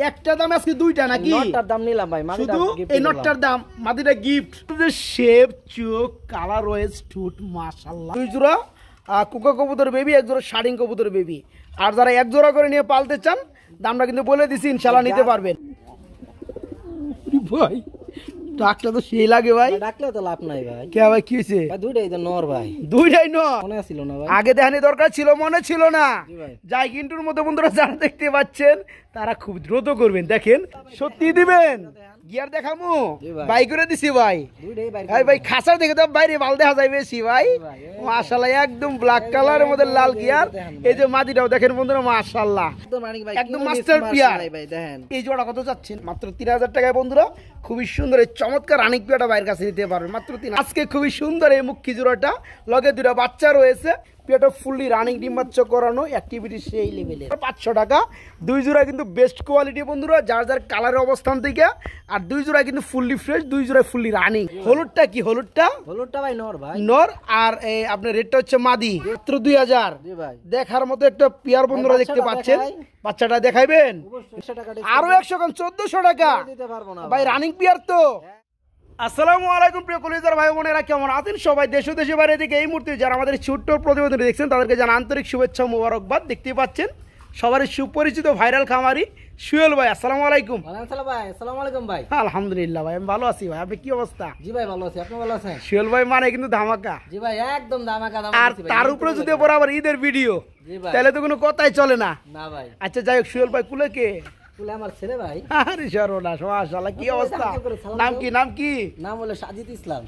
একটা দাম আজকে দুইটা নাকি? নটটার দাম নিলাম ভাই, শুধু এই নটটার দাম, মাদিটা গিফট। শেপ, চোখ, কালার ওয়েজ, ঠোঁট, মাশাআল্লাহ। দুই জোড়া কুকা কবুতর বেবি, এক জোড়া শাড়িং কবুতর বেবি। আর যারা এক জোড়া করে নিয়ে পালতে চান দামটা কিন্তু বলে দিছি, ইনশাআল্লাহ নিতে পারবেন। ভাই ডাকটা তো সেই লাগে ভাই, ডাকলে তো লাভ নাই ভাই। কে ভাই কি হয়েছে? দুইটাই তো নর ভাই, দুইটাই নর। মনে ছিল না ভাই, আগে দেখানি দরকার ছিল, মনে ছিল না। যাই কিন্টুর মতো বন্ধুরা যারা দেখতে পাচ্ছেন তারা খুব দ্রুত করবেন। দেখেন সত্যি দিবেন, গিয়ার দেখামু বাই করে দিছি ভাই। ভাই খাসা দেখে তো বাইরে বাল দেখা যায় বেশি ভাই। মাশাআল্লাহ একদম ব্ল্যাক কালারের মধ্যে লাল গিয়ার। এই যে মাদিটাও দেখেন বন্ধুরা, মাশাআল্লাহ একদম মাস্টার পিয়ার। এই জোড়া কত যাচ্ছেন? মাত্র 3000 টাকায় বন্ধুরা। খুবই সুন্দর এই চমৎকার রানিং পিয়াটা বাইরের কাছে নিতে পারবেন মাত্র 3। আজকে খুবই সুন্দর এই মুখী জোড়াটা, লগে দুটা বাচ্চা রয়েছে। পিয়াটা ফুললি রানিং ডিম্বাচ্ছ করানো, অ্যাক্টিভিটি সেই লেভেলের। 500 টাকা দুই জোড়া, কিন্তু বেস্ট কোয়ালিটি বন্ধুরা, যার যার কালারের অবস্থান থেকে। আর দুই জোড়া কিন্তু ফুললি ফ্রেশ, দুই জোড়া ফুললি রানিং। হলুদটা কি? হলুদটা ভাই নর ভাই, নর। আর আপনার রেটটা হচ্ছে মাদি, মাত্র 2000। দেখার মতো একটা পিয়ার বন্ধুরা দেখতে পাচ্ছেন। বাচ্চাটা দেখাইবেন? আরো 100 কম, 1400 টাকা ভাই, রানিং পিয়ার তো। আসসালামু আলাইকুম প্রিয় কলিজার ভাই বোনেরা, কেমন আছেন সবাই? দেশ ও দেশের বাইরে থেকে এই মুহূর্তে যারা আমাদের ছোট্ট প্রতিবেদনটি দেখছেন তাদেরকে জানা আন্তরিক শুভেচ্ছা মোবারকবাদ। দেখতেই পাচ্ছেন সবারই সুপরিচিত ভাইরাল খামারি সুয়েল ভাই। আসসালামু আলাইকুম। আসসালামু আলাইকুম ভাই। আলহামদুলিল্লাহ ভাই, আমি ভালো আছি ভাই। আপনি কি অবস্থা? জি ভাই ভালো আছি, আপনি ভালো আছেন? সুয়েল ভাই মানে কিন্তু ধামাকা। জি ভাই একদম ধামাকা। আর তার উপরে যদি বরাবর ঈদের ভিডিও, তাহলে তো কোনো কথাই চলে না। না ভাই। আচ্ছা যাই হোক, সুয়েল ভাই কুলে কে? আমার ছেলে ভাই। আরে সর্বনাশ, মাশাআল্লাহ কি অবস্থা? নাম কি? নাম কি? নাম হলো সাজিদ ইসলাম।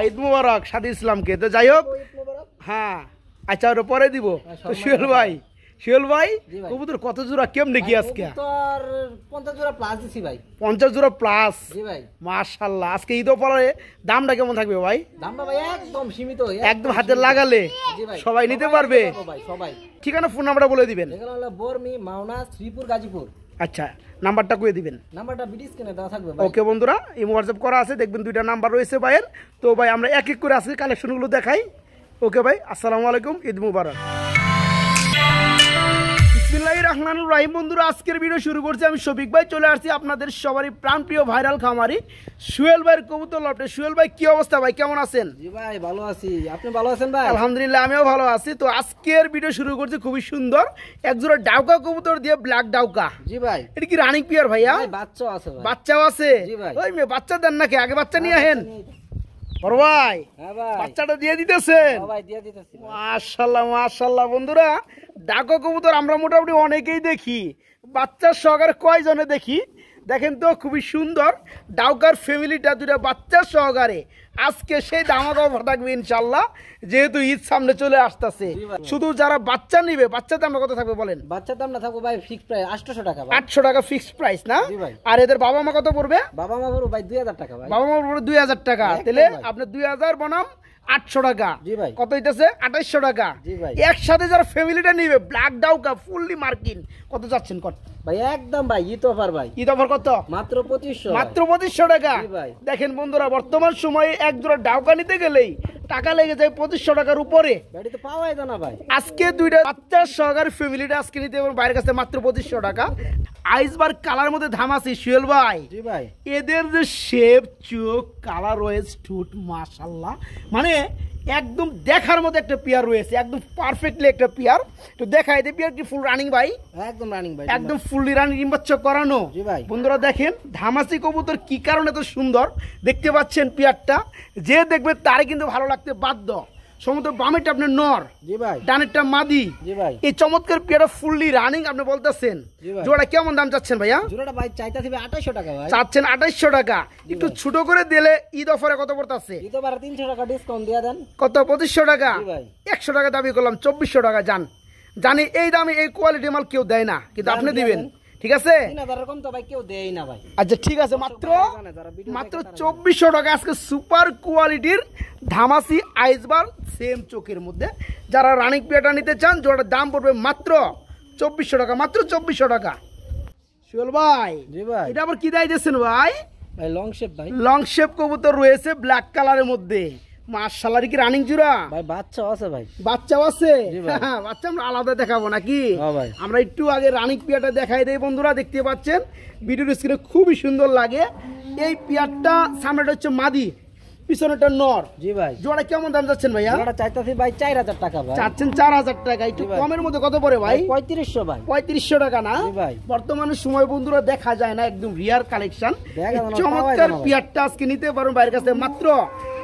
ঈদ মুবারক সাজিদ ইসলামকে। তো যাই হোক, হ্যাঁ আচ্ছা ওটা পরে দিব। তো সুয়েল ভাই কবুতর কত জোড়া কেমনে কি আজকে? 50 জোড়া প্লাস দিছি ভাই। 50 জোড়া প্লাস? জি ভাই। মাশাআল্লাহ। আজকে ঈদ পরে দামটা কেমন থাকবে ভাই? দামটা ভাই একদম সীমিত, একদম হাতে লাগালে সবাই নিতে পারবে। সবাই। ঠিকানা ফোন নাম্বারটা বলে দিবেন। এখানে হলো বরমি, মাওনা, শ্রীপুর, গাজীপুর। আচ্ছা নাম্বারটা কয়ে দিবেন। নাম্বারটা ভিডিও স্ক্রিনে দেওয়া থাকবে ভাই। ওকে বন্ধুরা, এই হোয়াটসঅ্যাপ করা আছে, দেখবেন দুইটা নাম্বার রয়েছে ভাইয়ের। তো ভাই আমরা এক এক করে আজকে কালেকশনগুলো দেখাই। ওকে ভাই, আসসালামু আলাইকুম, ঈদ মুবারক। বিসমিল্লাহির রহমানির রহিম। বন্ধুরা আজকের ভিডিও শুরু করছি আমি শফিক ভাই। চলে আসছি আপনাদের সবারই প্রাণপ্রিয় ভাইরাল খামারি সুয়েল ভাইয়ের কবুতর লটে। সুয়েল ভাই কি অবস্থা ভাই, কেমন আছেন? জি ভাই ভালো আছি, আপনি ভালো আছেন ভাই? আলহামদুলিল্লাহ আমিও ভালো আছি। তো আজকের ভিডিও শুরু করছি খুবই সুন্দর এক জোড়া ডাউকা কবুতর দিয়ে, ব্ল্যাক ডাউকা। জি ভাই। এটা কি রানিং পিয়ার ভাইয়া? বাচ্চাও আছে ভাই। বাচ্চাও আছে? জি ভাই। ওই মেয়ে বাচ্চা দেন নাকি? আগে বাচ্চা নিয়ে আহেন বড় ভাই। বাচ্চাটা দিয়ে দিতেছেন? মাশাআল্লাহ মাশাআল্লাহ। বন্ধুরা ডাউকা কবুতর আমরা মোটামুটি অনেকেই দেখি, বাচ্চার সহকারে কয়জনে দেখি দেখেন তো, খুবই সুন্দর ডাউকার ফ্যামিলিটা, দুটা বাচ্চার সহকারে আজকে সেই ধামাকা অফার থাকবে ইনশাল্লাহ, যেহেতু ঈদ সামনে চলে আসতেছে। শুধু যারা বাচ্চা নিবে, বাচ্চার দাম কত থাকবে বলেন? বাচ্চার দামটা থাকবে ভাই ফিক্সড প্রাইস 800 টাকা। 800 টাকা ফিক্সড প্রাইস না? আর এদের বাবা মা কত পড়বে? বাবা মা পড়বে ভাই 2000 টাকা ভাই। বাবা মা পড়বে 2000 টাকা। তাহলে আপনি 2000 বনাম 800 টাকা, কত হইতেছে? 2800 টাকা। একসাথে যারা ফ্যামিলিটা নিবে ব্ল্যাক ডাউকা ফুললি মার্কিন, কত যাচ্ছেন কত ভাই? একদম ভাই ঈদ অফার ভাই। ঈদ অফার কত? মাত্র 2500। মাত্র 2500 টাকা। দেখেন বন্ধুরা বর্তমান সময়ে এক জোড়া ডাউকা নিতে গেলেই টাকা লেগে যায় 2500 টাকার উপরে। তো পাওয়াই যায় না ভাই। আজকে দুইটা বাচ্চার সহকারে ফ্যামিলিটা আজকে নিতে পারবেন বাইরের কাছে মাত্র 2500 টাকা। আইসবার কালার মধ্যে ধামাসি সুয়েল ভাই। জি ভাই। এদের যে শেপ, চোখ, কালার রয়েছে, ঠোঁট, মাশাআল্লাহ মানে একদম দেখার মতো একটা পেয়ার রয়েছে, একদম পারফেক্টলি একটা পেয়ার। তো দেখাই দে পেয়ার কি ফুল রানিং ভাই? একদম রানিং ভাই, একদম ফুললি রানিং ডিম্বাচ্ছ করানো। জি ভাই। বন্ধুরা দেখেন ধামাসি কবুতর কি কারণে এত সুন্দর দেখতে পাচ্ছেন পেয়ারটা, যে দেখবে তারে কিন্তু ভালো লাগতে বাধ্য। সমুদ্র বামেরটা আপনার নর, জি ভাই, ডানেরটা মাদি। জি ভাই। এই চমৎকার পেয়ারটা ফুললি রানিং আপনি বলতেছেন। জোড়া কেমন দাম চাচ্ছেন ভাইয়া? জোড়াটা ভাই চাইতাছি 2800 টাকা ভাই। চাচ্ছেন 2800 টাকা। একটু ছোট করে দিলে ঈদ অফারে কত পড়তাছে? ঈদ অফারে 300 টাকা ডিসকাউন্ট দিয়ে দেন। কত? 2500 টাকা। জি ভাই। 100 টাকা দাবি করলাম, 2400 টাকা। জানি এই দামে এই কোয়ালিটি মাল কেউ দেয় না, কিন্তু আপনি দিবেন, ঠিক আছে? 3000 কম তো ভাই কেউ দেয় না ভাই। আচ্ছা ঠিক আছে, মাত্র 2400 টাকা আজকে সুপার কোয়ালিটির ধামাসি আইসবার সেম চোখের মধ্যে। যারা রানিং পেয়ারটা নিতে চান জোড়াটার দাম পড়বে মাত্র 2400 টাকা, মাত্র 2400 টাকা। সুয়েল ভাই, জি ভাই, এটা আবার কি দিয়েছেন ভাই? ভাই লং শেপ ভাই। লং শেপ কবুতর রয়েছে ব্ল্যাক কালারের মধ্যে, মাশাআল্লাহ, কি রানিং জোড়া ভাই বাচ্চা আছে ভাই। বাচ্চাও আছে? জি ভাই। বাচ্চা আমরা আলাদা দেখাবো নাকি? হ্যাঁ ভাই। আমরা একটু আগে রানিং পিয়ারটা দেখাই দেই বন্ধুরা, দেখতে পাচ্ছেন ভিডিওর স্ক্রিনে খুবই সুন্দর লাগে। এই পিয়ারটা সামনেটা হচ্ছে মাদি, পিছনেটা নর। জি ভাই। জোড়া কেমন দাম যাচ্ছেন ভাইয়া? জোড়াটা চাইতাছি ভাই 4000 টাকা ভাই। চাচ্ছেন 4000 টাকা, একটু জি ভাই। কমের মধ্যে কত পড়ে ভাই? 3500 ভাই। 3500 টাকা না? জি ভাই। বর্তমানে সময় বন্ধুরা দেখা যায় না, একদম রিয়ার কালেকশন। দেখা যায় না, পাওয়া চমৎকার যায় না ভাই। পিয়ারটা আজকে নিতে পারুন বাইরের কাছে মাত্র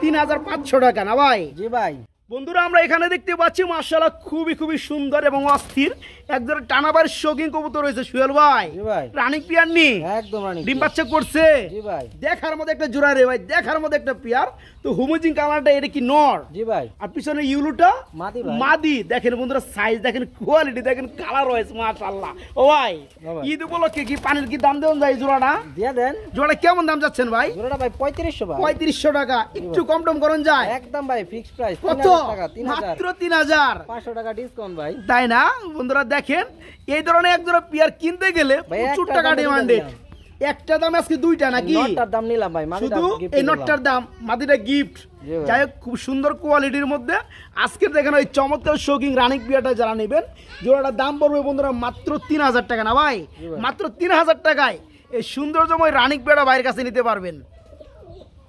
3500 টাকা না ভাই? জি ভাই। বন্ধুরা আমরা এখানে দেখতে পাচ্ছি মাশাআল্লাহ খুবই খুবই সুন্দর এবং অস্থির একজোড়া টানাবার শৌখিন কবুতর রয়েছে সুহেল ভাই। জি ভাই। রানিং পিয়ার নি একদম রানিং। ডিম বাচ্চা করছে? জি ভাই। দেখার মধ্যে একটা জোড়া রে ভাই, দেখার মধ্যে একটা পিয়ার। তো হুমুজিং কালারটা এটা কি নর? জি ভাই। আর পিছনে ইউলুটা মাদি ভাই। মাদি। দেখেন বন্ধুরা সাইজ দেখেন, কোয়ালিটি দেখেন, কালার রয়েছে মাশাআল্লাহ। ও ভাই ভাই। ঈদ উপলক্ষে কি পানির কি দাম দেন যায় জোড়াটা? দিয়া দেন। জোড়া কেমন দাম যাচ্ছেন ভাই? জোড়াটা ভাই 3500 ভাই। 3500 টাকা, একটু কম টম করুন যায়? একদম ভাই ফিক্সড প্রাইস কত? 3000 টাকা। 3000। মাত্র 3000। 500 টাকা ডিসকাউন্ট ভাই। তাই না বন্ধুরা? দেখেন এই ধরনের এক জোড়া পিয়ার কিনতে গেলে ভাই, প্রচুর একটা টাকা দামে ডিমান্ডেড। দিলাম। একটা দাম আজকে দুইটা নাকি? নটটার দাম নিলাম ভাই, মাদিটা শুধু gift এই দিলাম। নটটার দাম, মাদিটা গিফট। জি ভাই। যাই হোক খুব সুন্দর কোয়ালিটির মধ্যে আজকে দেখেন ওই চমৎকার শৌকিং রানিং পিয়ারটা যারা নেবেন, জোড়াটার দাম পড়বে বন্ধুরা মাত্র 3000 টাকা না ভাই? জি ভাই। মাত্র 3000 টাকায় এই সৌন্দর্যময় রানিং পিয়ারটা বাইরের কাছে নিতে পারবেন।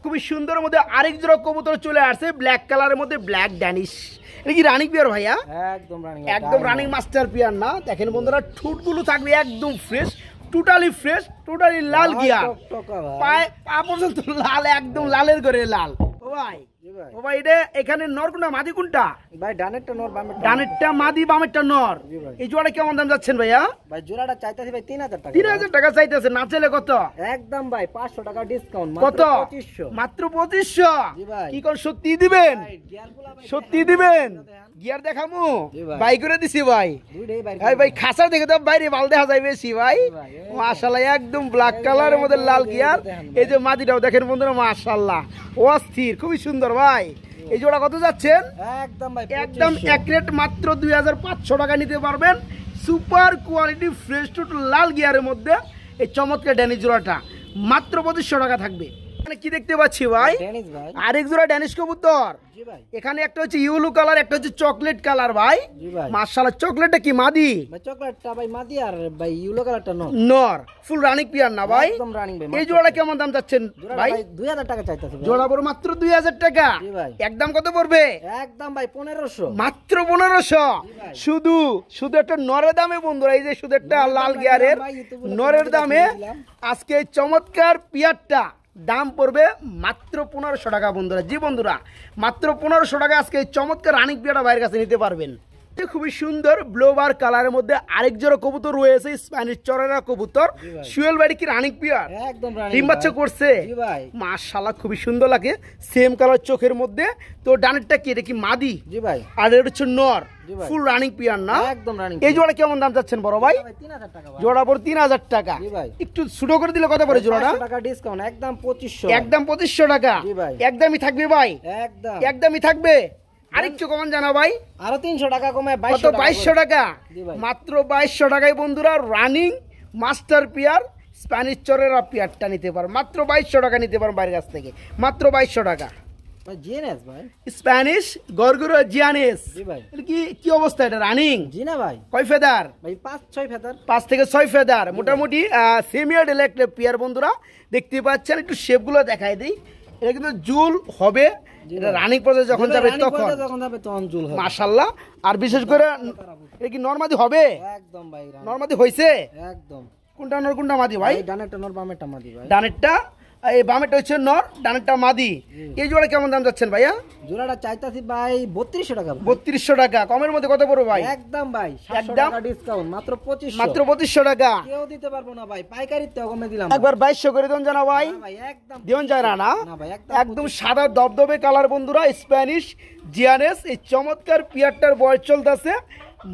খুবই সুন্দর মধ্যে আরেক জোড়া কবুতর চলে আসছে ব্ল্যাক কালারের মধ্যে, ব্ল্যাক ড্যানিশ। এটা কি রানিং পিয়ার ভাইয়া? একদম রানিং। একদম রানিং মাস্টার পিয়ার না? দেখেন বন্ধুরা ঠোঁটগুলো থাকবে একদম ফ্রেশ, টোটালি ফ্রেশ, টোটালি লাল গিয়ার, টকটকা ভাই। পায়ে পা পর্যন্ত লাল, একদম লালের করে লাল। ও ভাই, জি ভাই। ও ভাই এটা এখানে নর কোনটা মাদি কোনটা? ভাই ডানেরটা নর বামেরটা নর। ডানেরটা মাদি বামেরটা নর। জি ভাই। এই জোড়া কেমন দাম যাচ্ছেন ভাইয়া? ভাই জোড়াটা চাইতাছি ভাই 3000 টাকা। 3000 টাকা চাইতেছে, না চাইলে কত? একদম ভাই 500 টাকা ডিসকাউন্ট। কত? 2500। মাত্র 2500। জি ভাই। কি কোন সত্যি দিবেন? ভাই গিয়ারগুলা ভাই সত্যি দিবেন? গিয়ার দেখামু? জি ভাই। বাই করে দিছি ভাই। দুইটাই বাইরে। ভাই ভাই খাসা দেখে তো বাইরে বাল দেখা যায় বেশি ভাই। ভাই, মাশাআল্লাহ একদম ব্ল্যাক কালারের মধ্যে লাল গিয়ার। এই যে মাদিটাও দেখেন বন্ধুরা মাশাআল্লাহ অস্থির, খুবই সুন্দর ভাই। এই জোড়া কত যাচ্ছেন? একদম ভাই একদম 2500। এক রেট মাত্র 2500 টাকা নিতে পারবেন। সুপার কোয়ালিটি ফ্রেশ টু লাল গিয়ারের মধ্যে এই চমৎকার ড্যানিশ জোড়াটা মাত্র 2500 টাকা থাকবে। এখানে কি দেখতে পাচ্ছি ভাই? ড্যানিশ ভাই। আরেক জোড়া ড্যানিশ কবুতর। জি ভাই। এখানে একটা হচ্ছে ইয়েলো কালার, একটা হচ্ছে চকলেট কালার ভাই। জি ভাই। মাশাআল্লাহ চকলেটটা কি মাদি? ভাই চকলেটটা ভাই মাদি আর ভাই ইয়েলো কালারটা নর। নর, ফুল রানিং পিয়ার না ভাই? একদম রানিং ভাই। এই জোড়া কেমন দাম যাচ্ছেন জোড়াটা ভাই? ভাই 2000 টাকা চাইতাছি ভাই। জোড়া পড়ে মাত্র 2000 টাকা। জি ভাই। একদম কত পড়বে? একদম ভাই 1500। মাত্র 1500। ভাই। শুধু শুধু একটা নরের দামে বন্ধুরা, এই যে শুধু একটা লাল গিয়ারের ভাই, ইউটিউব বলে নরের তোমাকে দামে দেখিয়ে দিলাম। আজকে এই চমৎকার পিয়ারটা দাম পড়বে মাত্র 1500 টাকা বন্ধুরা। জি বন্ধুরা, মাত্র 1500 টাকা আজকে এই চমৎকার রানিং পিয়ারটা বাইরের কাছে নিতে পারবেন। এটা খুবই সুন্দর ব্লোবার কালারের মধ্যে আরেক জোড়া কবুতর রয়েছে, স্প্যানিশ চরেরা কবুতর। সুয়েল বাড়ি কি রানিং পিয়ার? একদম রানিং। ডিম বাচ্চা করছে? জি ভাই। মাশাআল্লাহ খুবই সুন্দর লাগে, সেম কালার চোখের মধ্যে। তো ডানেরটা কি, এটা কি মাদি? জি ভাই। আর এটা হচ্ছে নর, জি ভাই। ফুল রানিং পিয়ার না? একদম রানিং। এই জোড়া কেমন দাম যাচ্ছেন বড় ভাই? ভাই 3000 টাকা ভাই। জোড়া পর 3000 টাকা। জি ভাই। একটু ছোটো করে দিলে কত পড়ে জোড়াটা? 500 টাকা ডিসকাউন্ট। একদম 2500। একদম 2500 টাকা। জি ভাই। একদমই থাকবে ভাই? একদম। একদমই থাকবে। আরেকটু কমান জানা ভাই? আরো 300 টাকা কমে কত? 2200 2200 টাকা। টাকা। জি ভাই। মাত্র 2200 টাকায় বন্ধুরা রানিং মাস্টার পিয়ার স্প্যানিশ চরেরা পিয়ারটা নিতে পার, মাত্র 2200 টাকা নিতে পারেন বাইরের কাছ থেকে, মাত্র 2200 টাকা। ভাই জিএনএস ভাই। স্প্যানিশ গরগুরো জিয়ানেস। জি ভাই। এটা কি কি অবস্থা? এটা রানিং জি না ভাই। কয় ফেদার? ভাই 5-6 ফেদার। 5 থেকে 6 ফেদার, মোটামুটি সেমিয়ার ইলেকট্রিক পিয়ার বন্ধুরা দেখতে পাচ্ছেন। একটু শেপগুলো দেখাই দিই। এটা কিন্তু জুল হবে, এটা রানিং পর্যায়ে যখন যাবে তখন। যখন যাবে তখন জুল হবে। মাশাআল্লাহ। আর বিশেষ করে এটা কি নরমাদি হবে? একদম ভাই রানিং। নরমাদি হইছে? একদম। কোনটা নর কোনটা মাদি ভাই? ভাই ডানেরটা নর বামেরটা মাদি ভাই। ডানেরটা এই বামেরটা হচ্ছে নর, ডানেরটা মাদি। এই জোড়া কেমন দাম যাচ্ছেন ভাইয়া? জোড়াটা চাইতাছি ভাই 3200 টাকা ভাই। 3200 টাকা। কমের মধ্যে কত পড়বে ভাই? একদম ভাই 700 একদম। টাকা ডিসকাউন্ট। মাত্র 2500। মাত্র 2500 টাকা। কেউ দিতে পারবো না ভাই, পাইকারিতেও কমে দিলাম। একবার 2200 করে দেন জানা ভাই? না ভাই একদম দিন যায় না? না ভাই একদম একদম সাদা দবদবে কালার বন্ধুরা, স্প্যানিশ জিয়ানেস। এই চমৎকার পিয়ারটার বয়স চলতেছে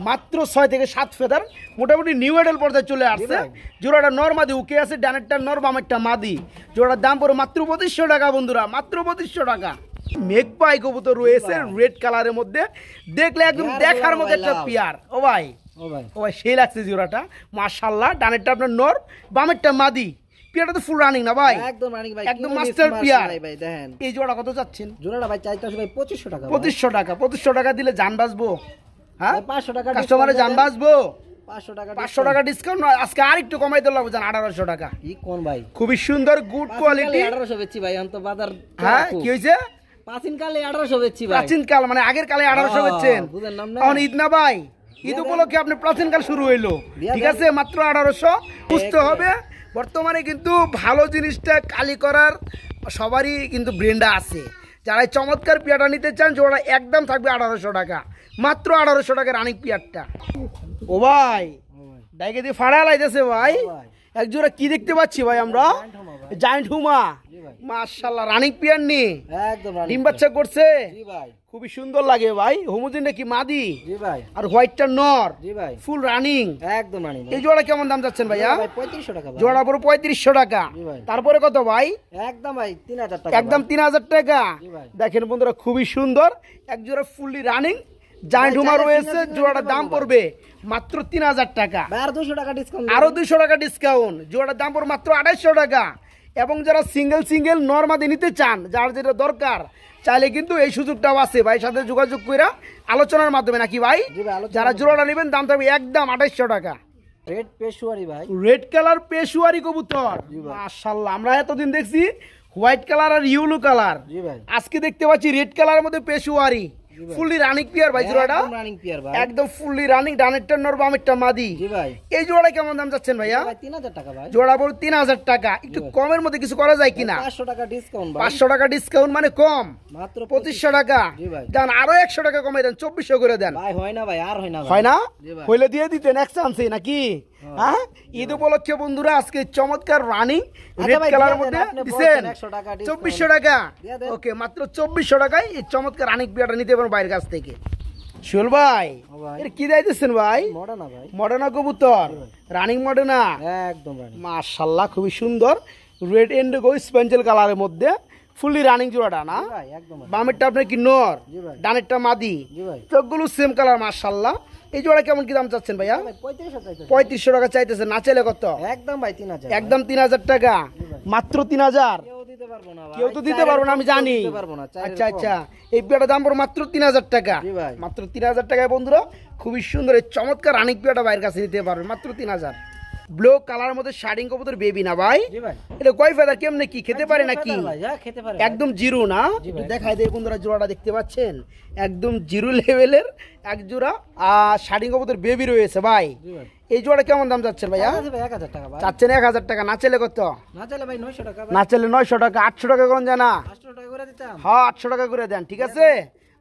মাত্র 6 থেকে 7 ফেদার, মোটামুটি নিউ এডেল পর্যায়ে চলে আসছে। জোড়াটা নর মাদি উকে আছে, ডানেরটা নর বামেরটা মাদি। জোড়ার দাম পড়ে মাত্র 2500 টাকা বন্ধুরা, মাত্র 2500 টাকা। মেঘপাই কবুতর রয়েছে রেড কালারের মধ্যে, দেখলে একদম দেখার মতো একটা পিয়ার। ও ভাই, ও ভাই ও ভাই সেই লাগছে জোড়াটা মাশাআল্লাহ। ডানেরটা আপনার নর, বামেরটা মাদি। পিয়ারটা তো ফুল রানিং না ভাই? একদম রানিং ভাই, একদম মাস্টার পিয়ার ভাই দেখেন। এই জোড়া কত যাচ্ছেন? জোড়াটা ভাই চাইতাছি ভাই 2500 টাকা। 2500 টাকা। 2500 টাকা দিলে জান বাঁচবো? হ্যাঁ 500 টাকা কাস্টমারে জান বাঁচবো? 500 টাকা 500 টাকা ডিসকাউন্ট। আজকে আরেকটু কমাই দিলাম জান 1800 টাকা। কি কোন ভাই? খুবই সুন্দর গুড কোয়ালিটি। 1800 বেচছি ভাই, এখন তো বাজার। হ্যাঁ কি হইছে? প্রাচীন কালে 1800 বেচছি ভাই। প্রাচীন কাল মানে আগের কালে 1800 বেচছেন? বুঝেন নাম না? এখন ঈদ না ভাই, ঈদ উপলক্ষে আপনি প্রাচীন কাল শুরু হইলো, ঠিক আছে? মাত্র 1800 বুঝতে হবে। বর্তমানে কিন্তু ভালো জিনিসটা কালি করার সবারই কিন্তু ব্র্যান্ড আছে। যারা এই চমৎকার পিয়াটা নিতে চান জোড়া একদম থাকবে 1800 টাকা, মাত্র 1800 টাকা রানিং পিয়ারটা। ও ভাই ডাইকে দিয়ে ফাড়া লাইতেছে ভাই। এক জোড়া কি দেখতে পাচ্ছি ভাই আমরা? জায়ান্ট হুমা, মাশাআল্লাহ রানিং পিয়ার নি একদম ডিম বাচ্চা করছে। জি ভাই খুবই সুন্দর লাগে ভাই। হোমোজেনটা কি মাদি? জি ভাই। আর হোয়াইটটা নর। জি ভাই ফুল রানিং একদম রানিং। এই জোড়া কেমন দাম যাচ্ছেন ভাইয়া? ভাই 3500 টাকা ভাই। জোড়া পুরো 3500 টাকা। জি ভাই। তারপরে কত ভাই? একদম ভাই 3000 টাকা। একদম 3000 টাকা। জি ভাই। দেখেন বন্ধুরা খুবই সুন্দর এক জোড়া ফুললি রানিং জায়ান্ট হুমা রয়েছে। জোড়াটার দাম পড়বে মাত্র 3000 টাকা। ভাই আর 200 টাকা ডিসকাউন্ট। আরো 200 টাকা ডিসকাউন্ট। জোড়াটার দাম পড়বে মাত্র 2800 টাকা। এবং যারা সিঙ্গেল নরমাদি নিতে চান, যার যেটা দরকার চাইলে কিন্তু এই সুযোগটাও আছে ভাই, সাথে যোগাযোগ করে আলোচনার মাধ্যমে, নাকি ভাই? যারা জোড়াটা নেবেন দাম থাকবে একদম 2800 টাকা। রেড পেশোয়ারি ভাই, রেড কালার পেশোয়ারি কবুতর, মাশাআল্লাহ। আমরা এতদিন দেখছি হোয়াইট কালার আর ইয়েলো কালার, আজকে দেখতে পাচ্ছি রেড কালারের মধ্যে পেশোয়ারি ফুললি রানিং পিয়ার ভাই। জোড়াটা রানিং পিয়ার ভাই, একদম ফুললি রানিং, ডানেরটা নর বামেরটা মাদি। জি ভাই। এই জোড়া কেমন দাম যাচ্ছেন ভাইয়া? ভাই 3000 টাকা ভাই। জোড়া পড়ে 3000 টাকা। একটু কমের মধ্যে কিছু করা যায় কিনা? 500 টাকা ডিসকাউন্ট ভাই। 500 টাকা ডিসকাউন্ট মানে কম, মাত্র 2500 টাকা। জি ভাই। দেন আরো 100 টাকা কমাই দেন, 2400 করে দেন ভাই। হয় না ভাই, আর হয় না ভাই। হয় না? জি ভাই। হইলে দিয়ে দিতেন এক চান্সে, নাকি? হ্যাঁ ঈদ উপলক্ষে বন্ধুরা আজকে চমৎকার রানিং রেড কালার মধ্যে দিবেন 2400 টাকা। ওকে মাত্র 2400 টাকায় এই চমৎকার রানিং পিয়াটা নিতে পারেন বাইরের কাছ থেকে। শুল ভাই এটা কি দিতেছেন ভাই? মডার্না ভাই, মডার্না কবুতর, রানিং মডার্না একদম রানিং, মাশাআল্লাহ খুবই সুন্দর। রেড এন্ড গো স্পেঞ্জেল কালারের মধ্যে ফুললি রানিং জোড়াটা না? ভাই একদম। বামেরটা আপনার কি নর, ডানেরটা মাদি, চোখগুলো সেম কালার, মাশাআল্লাহ। এই জোড়া কেমন কি দাম চাচ্ছেন ভাইয়া? 3500 টাকা চাইতেছেন। না চাইলে কত? একদম ভাই 3000। একদম 3000 টাকা, মাত্র 3000। কেউ তো দিতে পারবো না আমি জানি। আচ্ছা আচ্ছা, এই পেয়াটা দাম পড়ো মাত্র 3000 টাকা। মাত্র 3000 টাকায় বন্ধুরা খুবই সুন্দর এই চমৎকার রানিং পেয়াটা বাইরের কাছে নিতে পারবেন মাত্র 3000। ব্লু কালার মধ্যে শার্টিং কবুতর বেবি না ভাই? এটা কয় ফেদার, কেমনে কি খেতে পারে নাকি? একদম জিরো না? দেখাই দেয় বন্ধুরা, জোড়াটা দেখতে পাচ্ছেন একদম জিরো লেভেলের এক জোড়া শার্টিং কবুতর বেবি রয়েছে ভাই। এই জোড়া কেমন দাম যাচ্ছেন ভাইয়া? 1000 টাকা ভাই। চাচ্ছেন 1000 টাকা। না চাইলে কত? না চাইলে ভাই 900 টাকা ভাই। না চাইলে 900 টাকা। 800 টাকা কোন জানা? 800 টাকা করে দিতাম। হ্যাঁ 800 টাকা করে দেন, ঠিক আছে?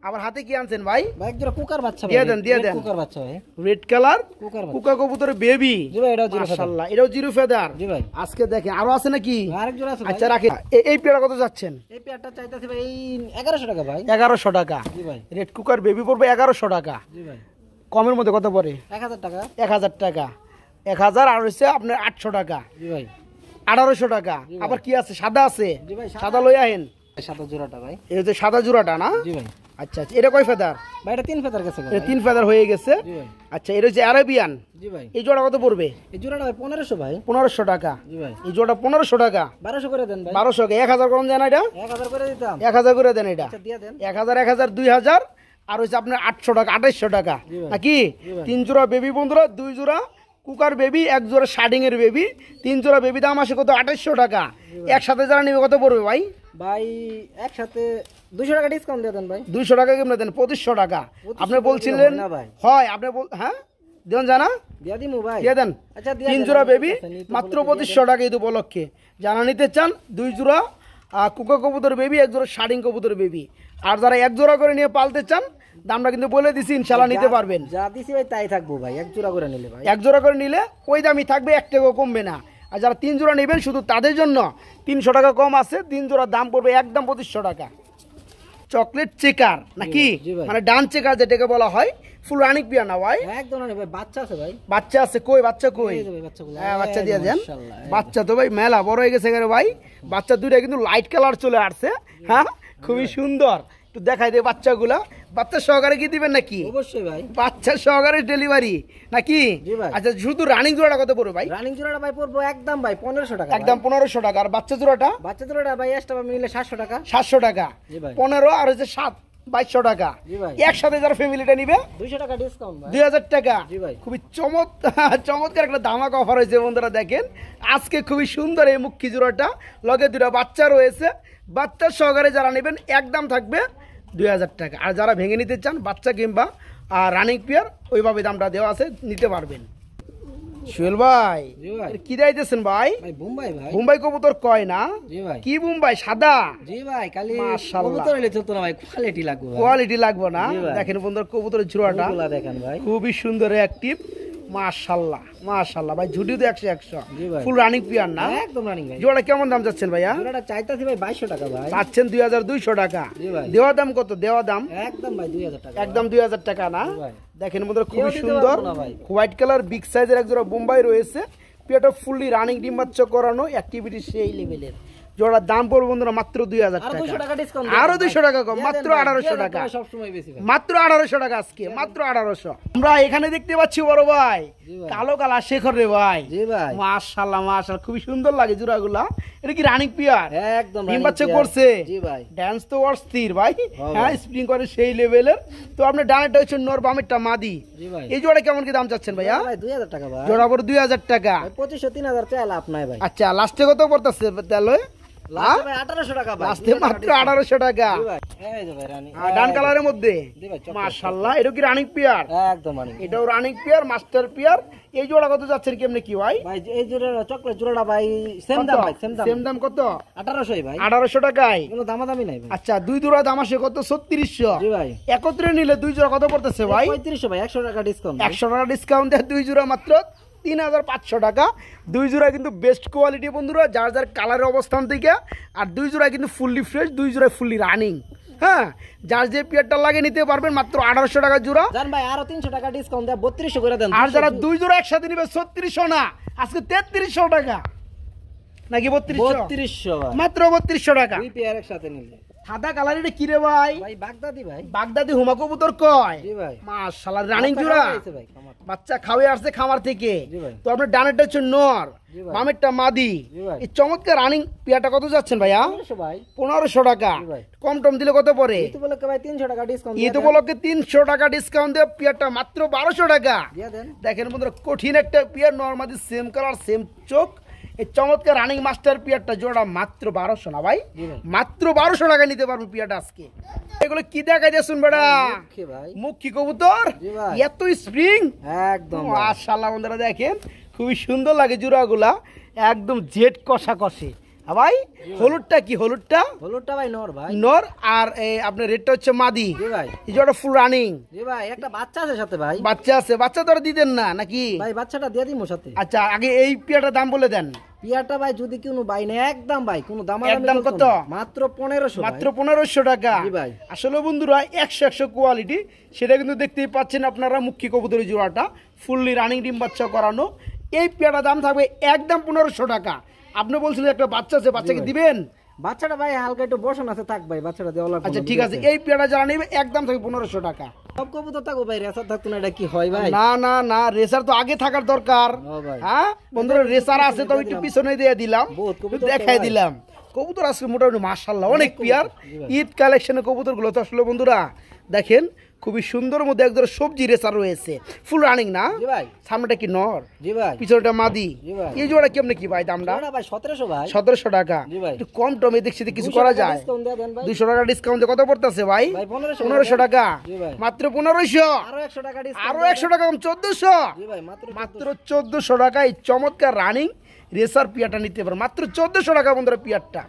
আবার হাতে কি আনছেন ভাই? ভাই একজোড়া কুকার বাচ্চা ভাই। দিয়ে দেন কুকার বাচ্চা ভাই, রেড কালার কুকার কবুতরের বেবি। জি ভাই, এটাও জিরো ফেদার। মাশাআল্লাহ এটাও জিরো ফেদার। জি ভাই। আজকে দেখেন আরো আছে নাকি? আরেক জোড়া আছে ভাই। আচ্ছা রাখেন। এই পেয়ারা কত যাচ্ছেন? এই পেয়ারটা চাইতাছি ভাই 1100 টাকা ভাই। 1100 টাকা। জি ভাই। রেড কুকার বেবি পড়বে 1100 টাকা। জি ভাই। কমের মধ্যে কত পড়ে? 1000 টাকা। 1000 টাকা। 1000 আর হচ্ছে আপনার 800 টাকা। জি ভাই। 1800 টাকা। আবার কি আছে? সাদা আছে? জি ভাই। সাদা লই আহেন। সাদা জোড়াটা ভাই। এই হচ্ছে সাদা জোড়াটা না? জি ভাই। আচ্ছা আচ্ছা, এটা কয় ফেদার ভাই? এটা 3 ফেদার গেছে ভাই। এটা 3 ফেদার হয়ে গেছে। জি ভাই। আচ্ছা এটা হচ্ছে আরাবিয়ান। জি ভাই। এই জোড়া কত পড়বে? এই জোড়াটা ভাই 1500 ভাই। 1500 টাকা। জি ভাই। এই জোড়া 1500 টাকা। 1200 করে দেন ভাই। 1200 কে 1000 কোন জানা? এটা 1000 করে দিতাম। 1000 করে দেন এটা। আচ্ছা দিয়ে দেন। 1000 1000 2000 আর হচ্ছে আপনার 800 টাকা 2800 টাকা নাকি? 3 জোড়া বেবি বন্ধুরা, 2 জোড়া কুকার বেবি, 1 জোড়া শার্টিং এর বেবি, 3 জোড়া বেবি দাম আসে কত? 2800 টাকা। একসাথে যারা নেবে কত পড়বে ভাই? ভাই একসাথে 200 টাকা ডিসকাউন্ট দিয়ে দেন ভাই। 200 টাকা কেমনে দেন? 2500 টাকা। আপনি বলছিলেন হয়, আপনি হ্যাঁ দেন জানা দিয়া দিমু ভাই। দিয়ে দেন। আচ্ছা 3 জোড়া বেবি মাত্র 2500 টাকা ঈদ উপলক্ষে। যারা নিতে চান 2 জোড়া কুকা কবুতর বেবি, 1 জোড়া শার্টিং কবুতর বেবি। আর যারা 1 জোড়া করে নিয়ে পালতে চান দামটা কিন্তু বলে দিছি, ইনশাআল্লাহ নিতে পারবেন। যা দিছি ভাই তাই থাকবো ভাই। 1 জোড়া করে নিলে ভাই, 1 জোড়া করে নিলে ওই দামই থাকবে, 1 টাকাও কমবে না। আর যারা 3 জোড়া নেবেন শুধু তাদের জন্য 300 টাকা কম আছে। 3 জোড়ার দাম পড়বে একদম 2500 টাকা। চকলেট চেকার নাকি? মানে ডান চেকার যেটাকে বলা হয়, ফুল রানিং পিয়া না ভাই? একদম রানিং ভাই। বাচ্চা আছে ভাই? বাচ্চা আছে কই? বাচ্চা কই? হ্যাঁ বাচ্চা দিয়ে দেন। বাচ্চা তো ভাই মেলা বড় হয়ে গেছে ভাই। বাচ্চা দুইটা কিন্তু লাইট কালার চলে আসছে। হ্যাঁ খুবই সুন্দর। একটু দেখাই দে বাচ্চাগুলা। বাচ্চা সহকারে কি দিবেন নাকি? অবশ্যই ভাই, বাচ্চা সহকারে ডেলিভারি নাকি? জি ভাই। আচ্ছা, শুধু রানিং জোড়াটা কত পড়বে ভাই? রানিং জোড়াটা ভাই পড়বো একদম ভাই 1500 টাকা। একদম 1500 টাকা। আর বাচ্চা জোড়াটা? বাচ্চা জোড়াটা ভাই এক্সট্রা মিলে 700 টাকা। 700 টাকা। জি ভাই। 15 আর হচ্ছে 7 2200 টাকা। জি ভাই। একসাথে যারা ফ্যামিলিটা নিবে 200 টাকা ডিসকাউন্ট ভাই। 2000 টাকা। জি ভাই। খুবই চমৎকার একটা ধামাকা অফার হয়েছে বন্ধুরা। দেখেন আজকে খুবই সুন্দর এই মুখী জোড়াটা, লগে দুটা বাচ্চা রয়েছে। বাচ্চা সহকারে যারা নেবেন একদম থাকবে 2000 টাকা। আর যারা ভেঙে নিতে চান বাচ্চা কিংবা রানিং পেয়ার, ওইভাবে দামটা দেওয়া আছে, নিতে পারবেন। সোহেল ভাই, জি ভাই। কি দিতেছেন ভাই? ভাই বোম্বাই ভাই। বোম্বাই কবুতর কয় না? জি ভাই। কি বোম্বাই? সাদা? জি ভাই, খালি মাশাআল্লাহ। কবুতর হইলে চলতো না ভাই, কোয়ালিটি লাগবে ভাই। কোয়ালিটি লাগবে না? জি ভাই। দেখেন বন্ধুরা কবুতরের জোড়াটা এগুলা দেখেন ভাই। খুবই সুন্দর অ্যাক্টিভ। মাশাআল্লাহ মাশাআল্লাহ ভাই, ঝুটিও তো 100 জি ভাই। ফুল রানিং পিয়ার না? একদম রানিং ভাই। জোড়া কেমন দাম যাচ্ছেন ভাইয়া? জোড়াটা চাইতাছি ভাই 2200 টাকা ভাই। চাচ্ছেন 2200 টাকা। জি ভাই। দেওয়া দাম কত? দেওয়া দাম একদম ভাই 2000 টাকা। একদম 2000 টাকা না? জি ভাই। দেখেন বন্ধুরা খুবই কেউ দিতে সুন্দর পারবো না ভাই। হোয়াইট কালার বিগ সাইজের এক জোড়া বোম্বাই রয়েছে। পিয়াটা ফুললি রানিং ডিম্বাচ্চ করানো, অ্যাক্টিভিটি সেই লেভেলের। জোড়ার দাম পড়বে বন্ধুরা মাত্র 2000 আরো টাকা। 200 টাকা ডিসকাউন্ট। আরো 200 টাকা কম, মাত্র 1800 টাকা। সব সময় বেশি ভাই। মাত্র 1800 টাকা আজকে, মাত্র 1800। আমরা এখানে দেখতে পাচ্ছি বড় ভাই জি ভাই। কালো কালা শেখর রে ভাই। জি ভাই। মাশাআল্লাহ মাশাআল্লাহ, খুবই সুন্দর লাগে জোড়াগুলা। এটা কি রানিং পিয়ার? একদম ডিম running বাচ্চা player। করছে? জি ভাই। ড্যান্স তো অস্থির ভাই। হ্যাঁ হ্যাঁ, ভাই। স্প্রিং করে সেই লেভেলের। তো আপনার ডানেরটা হচ্ছে নর, বামেরটা মাদি। জি ভাই। এই জোড়া কেমন কি দাম চাচ্ছেন ভাইয়া? ভাই 2000 টাকা ভাই। জোড়া পড়ে 2000 টাকা। ভাই 2500 3000 চাই লাভ নাই ভাই। আচ্ছা, লাস্টে কত পড়তেছে তাহলে? লাস্টে ভাই 1800 টাকা ভাই। লাস্টে মাত্র 1800 টাকা। জি ভাই। এই যে ভাই রানি। ডান কালারের মধ্যে জি ভাই, chocolate। মাশাআল্লাহ। এটা কি রানিং পিয়ার? একদম রানি। এটাও রানিং পিয়ার, মাস্টার পিয়ার। এই জোড়া কত যাচ্ছেন কেমনে কি ভাই? ভাই এই জোড়া চকলেট জোড়াটা ভাই সেম দাম ভাই, সেম দাম। সেম দাম কত? 1800 ভাই। 1800 টাকায়। কোনো দামাদামি নাই ভাই। আচ্ছা, দুই জোড়া দাম আসে কত? 3600। জি ভাই। একত্রে নিলে দুই জোড়া কত পড়তেছে ভাই? 3500 ভাই, 100 টাকা ডিসকাউন্ট। 100 টাকা ডিসকাউন্ট দেয় দুই জোড়া মাত্র 3500 টাকা। দুই জোড়া কিন্তু বেস্ট কোয়ালিটি বন্ধুরা, যার যার কালারের অবস্থান থেকে। আর দুই জোড়া কিন্তু ফুললি ফ্রেশ, দুই জোড়া ফুললি রানিং। হ্যাঁ, যার যে পেয়ারটা লাগে নিতে পারবেন মাত্র 1800 টাকা জোড়া। জান ভাই আরো 300 টাকা ডিসকাউন্ট দেয়, 3200 করে দেন। আর যারা দুই জোড়া একসাথে নিবে 3600 না, আজকে 3300 টাকা নাকি 3200? 3200 ভাই। মাত্র 3200 টাকা। দুই পেয়ার একসাথে নিলে। সাদা কালার এটা কি রে ভাই? ভাই বাগদাদি ভাই। বাগদাদি হুমা কবুতর কয়? জি ভাই। মাশাআল্লাহ, রানিং জোড়া। হয়েছে ভাই খামার। বাচ্চা খাওয়াই আসছে খামার থেকে। জি ভাই। তো আপনার ডানেরটা হচ্ছে নর, জি ভাই। বামেরটা মাদি। জি ভাই। এই চমৎকার রানিং পেয়ারটা কত যাচ্ছেন ভাইয়া? 1500 ভাই। 1500 টাকা। জি ভাই। কম টম দিলে কত পড়ে? ঈদ উপলক্ষে ভাই 300 টাকা ডিসকাউন্ট ঈদ উপলক্ষে 300 টাকা ডিসকাউন্ট দিয়ে পেয়ারটা মাত্র 1200 টাকা। দিয়ে দেন। দেখেন বন্ধুরা কঠিন একটা পেয়ার, নরমাদি সেম কালার সেম চোখ। এই চমৎকার রানিং মাস্টার পিয়ারটা জোড়া মাত্র 1200 না ভাই? জি ভাই। মাত্র 1200 টাকা নিতে পারবো পিয়ারটা আজকে। এগুলো কি দেখাই দিয়ে শুন বেড়া? ওকে ভাই। মুখী কবুতর, জি ভাই। এত স্প্রিং। একদম ভাই। মাশাআল্লাহ বন্ধুরা দেখেন খুবই সুন্দর লাগে জোড়াগুলা, একদম জেড কষা কষে। ভাই হলুদটা কি? হলুদটা হলুদটা ভাই নর ভাই। নর, আর আপনার রেডটা হচ্ছে মাদি। জি ভাই। এই জোড়া ফুল রানিং। জি ভাই, একটা বাচ্চা আছে সাথে ভাই। বাচ্চা আছে? বাচ্চা তো আর দিতেন না নাকি? ভাই বাচ্চাটা দিয়ে দিমু সাথে। আচ্ছা, আগে এই পিয়ারটার দাম বলে দেন। পিয়ারটা ভাই যদি কোনো ভাই না একদম ভাই কোনো দামাদামি একদম চলতো কত? না। মাত্র 1500 মাত্র 1500 টাকা। জি ভাই। আসলে বন্ধুরা 100 কোয়ালিটি, সেটা কিন্তু দেখতেই পাচ্ছেন আপনারা। মুখী কবুতরের জোড়াটা ফুললি রানিং ডিম বাচ্চা করানো। এই পেয়ারটার দাম থাকবে একদম 1500 টাকা। আপনি বলছিলেন একটা বাচ্চা আছে, বাচ্চাকে দিবেন? বাচ্চাটা ভাই হালকা একটু বসন আছে, থাক ভাই বাচ্চাটা দেওয়া লাগবে। আচ্ছা ঠিক আছে, এই পেয়ারটা যারা নেবে একদম থাকবে 1500 টাকা। সব কবুতর থাকো ভাই, রেসার থাকতো না, এটা কি হয় ভাই? না না না, রেসার তো আগে থাকার দরকার। ও ভাই। হ্যাঁ বন্ধুরা, রেসার আছে তো একটু পিছনে দিয়ে দিলাম, বহুত কবুতর তো দেখাই ভাই। দিলাম। কবুতর আজকে মোটামুটি মাশাআল্লাহ অনেক কবুতর, পিয়ার। জি ভাই। ঈদ কালেকশনের কবুতর গুলো তো আসলে বন্ধুরা দেখেন খুবই সুন্দর মধ্যে একদম সবজি রেসার রয়েছে, ফুল রানিং না? জি ভাই। সামনেটা কি নর, জি ভাই। পিছনটা মাদি। জি ভাই। এই জোড়া কেমনে কি ভাই দামটা? জোড়া ভাই 1700 ভাই। 1700 টাকা। জি ভাই। একটু কম টমে দেখছি যে কিছু 200 করা টাকা যায়। ডিসকাউন্ট দিয়ে দেন ভাই। 200 টাকা ডিসকাউন্টে কত পড়তেছে ভাই? ভাই 1500 1500 টাকা। জি ভাই। মাত্র 1500। আরো 100 টাকা ডিসকাউন্ট। আরো 100 টাকা কম, 1400। জি ভাই মাত্র মাত্র 1400 টাকায় চমৎকার রানিং রেসার পিয়ারটা নিতে পারো মাত্র 1400 টাকা বন্ধুরা পিয়ারটা।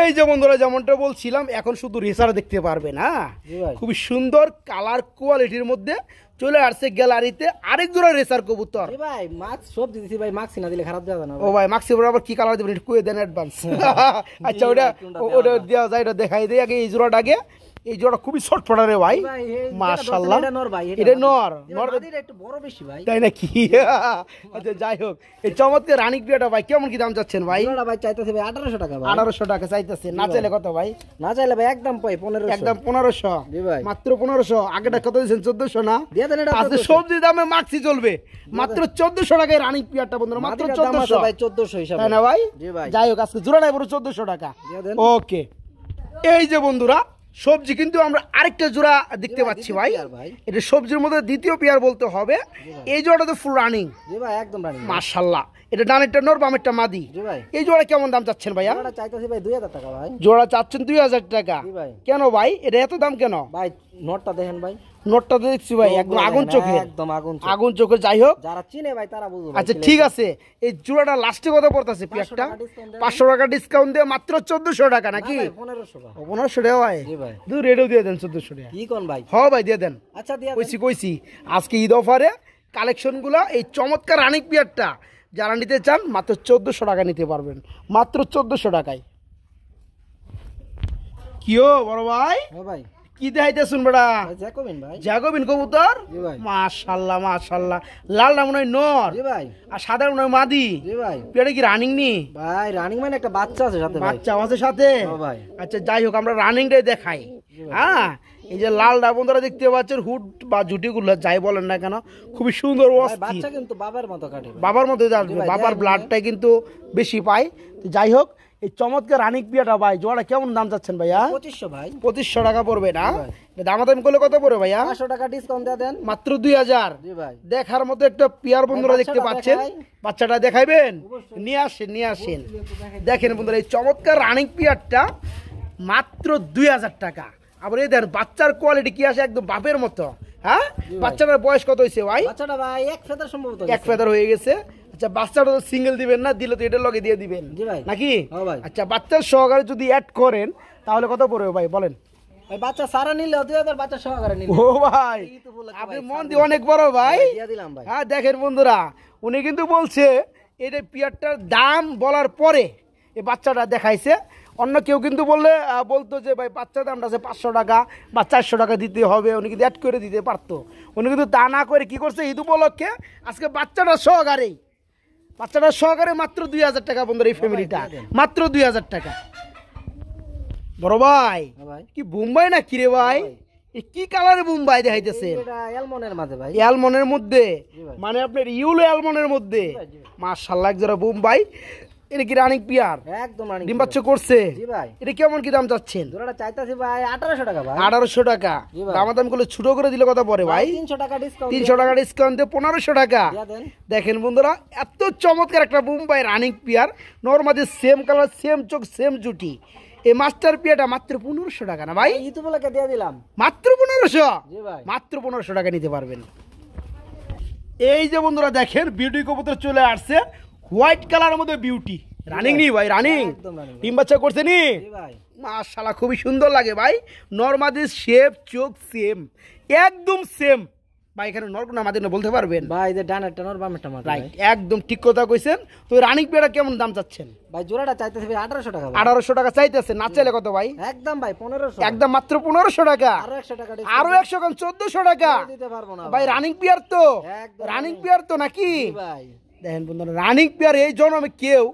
এই যে বন্ধুরা যেমনটা বলছিলাম, এখন শুধু রেসার দেখতে পারবেন। হ্যাঁ, জি ভাই। খুবই সুন্দর কালার কোয়ালিটির মধ্যে চলে আসছে গ্যালারিতে আরেক জোড়া রেসার কবুতর। জি ভাই মাছ সব দিতেছি ভাই, মাক্সি না দিলে খারাপ যাবে না ও ভাই মাক্সি বড় আবার কি কালার দেবেন একটু কয়ে দেন অ্যাডভান্স। আচ্ছা ওটা ওটা দেওয়া যায়, এটা দেখাই দেয় আগে এই জোড়াটাকে। এই জোড়া খুবই ছটফটা রে ভাই, মাশাআল্লাহ। এটা নর, নরদের একটু বড় বেশি ভাই, তাই নাকি? আচ্ছা যাই হোক, এই চমৎকার রানিং পিয়াটা ভাই কেমন কি দাম চাচ্ছেন ভাই? জোড়াটা ভাই চাইতেছে ভাই 1800 টাকা ভাই। 1800 টাকা চাইতেছে, না চাইলে কত ভাই? না চাইলে ভাই একদম পাই 1500, একদম 1500। জি ভাই, মাত্র 1500। আগেটা কত দিয়েছেন? 1400 না? দিয়ে দেন এটা। আজকে সবজি দামে মাক্সি চলবে, মাত্র 1400 টাকায় রানিং পিয়ারটা বন্ধুরা, মাত্র 1400 ভাই, 1400 হিসাবে, তাই না ভাই? জি ভাই। যাই হোক, আজকে জোড়াটাই পুরো 1400 টাকা। দিয়ে দেন। ওকে, এই যে বন্ধুরা সবজি কিন্তু আমরা আরেকটা জোড়া দেখতে পাচ্ছি ভাই, এটা সবজির মধ্যে দ্বিতীয় পেয়ার বলতে হবে। এই জোড়াটা তো ফুল রানিং, জি ভাই, একদম রানিং, মাশাআল্লাহ। এটা ডানেরটা নর, বামেরটা মাদি। জি ভাই। এই জোড়া কেমন দাম চাচ্ছেন ভাইয়া? জোড়াটা চাইতেছি ভাই 2000 টাকা ভাই। জোড়া চাচ্ছেন 2000 টাকা? জি ভাই। কেন ভাই এটা এত দাম কেন ভাই নটটা দেখেন ভাই, নোটটা দেখছি ভাই একদম আগুন চোখে, একদম আগুন চোখ, আগুন চোখে। যাই হোক, যারা চিনে ভাই তারা বুঝবে। আচ্ছা ঠিক আছে, এই জোড়াটা লাস্টে কত পড়তেছে পিয়ারটা? 500 টাকা ডিসকাউন্ট দিয়ে মাত্র 1400 টাকা নাকি? 1500 টাকা। 1500 টাকা ভাই? জি ভাই। দুই রেডও দিয়ে দেন 1400 টাকা। কি কোন ভাই? হ্যাঁ ভাই দিয়ে দেন। আচ্ছা দিয়া কইছি আজকে ঈদ অফারে কালেকশনগুলো এই চমৎকার রানিক পিয়ারটা যারা নিতে চান মাত্র 1400 টাকা নিতে পারবেন, মাত্র 1400 টাকায়। কিও বড় ভাই? হ্যাঁ ভাই। কি দেখাইতে শুন বেড়া? জ্যাকোবিন ভাই। জ্যাকোবিন কবুতর? জি ভাই। মাশাআল্লাহ মাশাআল্লাহ। লালটা মনে হয় নর, জি ভাই। আর সাদা মনে হয় মাদি। জি ভাই। পেটে কি রানিং নি? ভাই রানিং মানে একটা বাচ্চা আছে সাথে ভাই। বাচ্চা আছে সাথে? হ্যাঁ ভাই। আচ্ছা যাই হোক, আমরা রানিংটাই দেখাই। হ্যাঁ, এই যে লালটা বন্ধুরা দেখতে পাচ্ছেন, হুড বা জুটিগুলো যাই বলেন না কেন খুবই সুন্দর ভাই অস্থির, বাচ্চা কিন্তু বাবার মতো কাটে ভাই। বাবার মধ্যে আসবে, বাবার ব্লাডটাই কিন্তু বেশি পায়। তো যাই হোক, এই চমৎকার রানিক পিয়াটা ভাই জোড়া কেমন দাম চাচ্ছেন ভাইয়া? 2500 ভাই। 2500 টাকা পড়বে না? দামাদামি করলে কত পড়বে ভাইয়া? 500 টাকা ডিসকাউন্ট দিয়ে দেন। মাত্র 2000। জি ভাই। দেখার মতো একটা পিয়ার বন্ধুরা দেখতে পাচ্ছেন, বাচ্চাটা দেখাইবেন? নিয়ে আসেন। দেখেন বন্ধুরা এই চমৎকার রানিং পিয়ারটা মাত্র 2000 টাকা। আবার এই দেখেন বাচ্চার কোয়ালিটি কি আসে, একদম বাপের মতো। হ্যাঁ, বাচ্চাটার বয়স কত হয়েছে ভাই? বাচ্চাটা ভাই এক ফেদার সম্ভবত, এক ফেদার হয়ে গেছে। আচ্ছা বাচ্চাটা তো সিঙ্গেল দিবেন না, দিলে তো এটার লগে দিয়ে দিবেন জি ভাই, নাকি? হ্যাঁ ভাই। আচ্ছা বাচ্চার সহকারে যদি অ্যাড করেন তাহলে কত পড়বে ভাই বলেন? ভাই বাচ্চা সারা নিলে 2000, বাচ্চা সহকারে নিলে। ও ভাই আপনি মন দিয়ে অনেক বড় ভাই। দিয়া দিলাম ভাই। হ্যাঁ দেখেন বন্ধুরা, উনি কিন্তু বলছে এটা পিয়ারটার দাম বলার পরে এই বাচ্চাটা দেখাইছে। অন্য কেউ কিন্তু বলতো যে ভাই বাচ্চার দামটা আছে 500 টাকা বা 400 টাকা দিতে হবে, উনি কিন্তু অ্যাড করে দিতে পারতো। উনি কিন্তু তা না করে কি করছে, ঈদ উপলক্ষে আজকে বাচ্চাটা সহকারে মাত্র 2000 টাকা বন্ধুরা, এই ফ্যামিলিটা মাত্র 2000 টাকা। বড় ভাই কি বোম্বাই না কিরে ভাই? কি কালারের বোম্বাই দেখাইতেছেন? এটা অ্যালমন্ডের মধ্যে ভাই। অ্যালমন্ডের মধ্যে, মানে আপনার ইউলো অ্যালমন্ডের মধ্যে। মাশাআল্লাহ, একজোড়া বোম্বাই। এটা কি রানিং পিয়ার? একদম রানিং। ডিম বাচ্চা করছে? জি ভাই। এটা কেমন কি দাম চাচ্ছেন? জোড়াটা চাইতাছি ভাই 1800 টাকা ভাই। 1800 টাকা। দামাদাম করলে ছোট করে দিলে কত পড়ে ভাই? 300 টাকা ডিসকাউন্ট। 300 টাকা ডিসকাউন্ট দিয়ে 1500 টাকা। দেখেন বন্ধুরা এত চমৎকার একটা Bombay running peer, normally same colour, same চোখ, সেম জুটি। এই মাস্টার পিয়াটা মাত্র 1500 টাকা না ভাই? ঈদ উপলক্ষে দিয়ে দিলাম মাত্র 1500। জি ভাই। মাত্র 1500 টাকা নিতে পারবেন। এই যে বন্ধুরা দেখেন বিউটি কবুতর চলে আসছে, হোয়াইট কালারের মধ্যে বিউটি। রানিং নি ভাই? রানিং। ডিম বাচ্চা করছে নি? জি ভাই। মাশাআল্লাহ খুবই সুন্দর লাগে ভাই। নরমাদি শেপ, চোখ সেম, একদম সেম ভাই। এখানে নর না মাদি না বলতে পারবেন ভাই? যে ডানারটা নর, বামেরটা মাদি। রাইট, একদম ঠিক কথা কইছেন। তো রানিং পেয়ারা কেমন দাম চাচ্ছেন ভাই? জোড়াটা চাইতেছে ভাই 1800 টাকা ভাই। 1800 টাকা চাইতেছে, না চাইলে কত ভাই? একদম ভাই 1500। একদম মাত্র 1500 টাকা। আরো 100 টাকা আরো 100 কম 1400 টাকা দিতে পারবো না ভাই। রানিং পেয়ার তো, একদম রানিং পেয়ার তো নাকি ভাই? দেখেন বন্ধুরা রানিং পেয়ার এই জন্মে কেউ